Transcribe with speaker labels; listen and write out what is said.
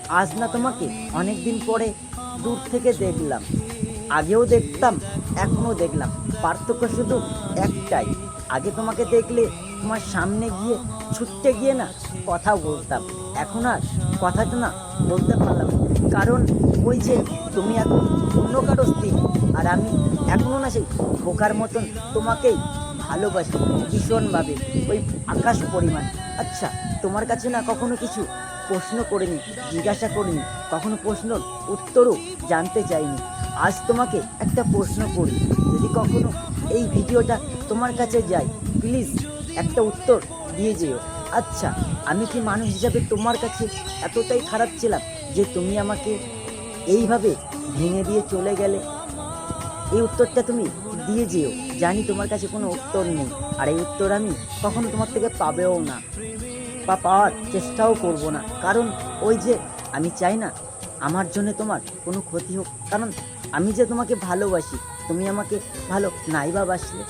Speaker 1: আজ না তোমাকে অনেক দিন পরে দূর থেকে দেখলাম। আগেও দেখতাম, এখনও দেখলাম। পার্থক্য শুধু একটাই, আগে তোমাকে দেখলে তোমার সামনে গিয়ে ছুটতে গিয়ে না কথা বলতাম। এখন আর কথাটা না বলতে পারলাম না। কারণ ওই যে তুমি এখন অন্য কারো স্ত্রী, আর আমি এখনও না সেই বোকার মতন তোমাকেই ভালোবাসি ভীষণভাবে, ওই আকাশ পরিমাণ। আচ্ছা, তোমার কাছে না কখনো কিছু প্রশ্ন করিনি, জিজ্ঞাসা করিনি, কখনো প্রশ্নর উত্তরও জানতে চাইনি। আজ তোমাকে একটা প্রশ্ন করি, যদি কখনো এই ভিডিওটা তোমার কাছে যায়, প্লিজ একটা উত্তর দিয়ে যেও। আচ্ছা, আমি কি মানুষ হিসাবে তোমার কাছে এতটাই খারাপ ছিলাম যে তুমি আমাকে এইভাবে ভেঙে দিয়ে চলে গেলে? এই উত্তরটা তুমি দিয়ে যেও। জানি তোমার কাছে কোনো উত্তর নেই, আর এই উত্তর আমি কখনো তোমার থেকে পাবেও না, বা পাওয়ার চেষ্টাও করব না। কারণ ওই যে আমি চাই না আমার জন্য তোমার কোনো ক্ষতি হোক। কারণ আমি যে তোমাকে ভালোবাসি, তুমি আমাকে ভালো নাই বা বাসলে।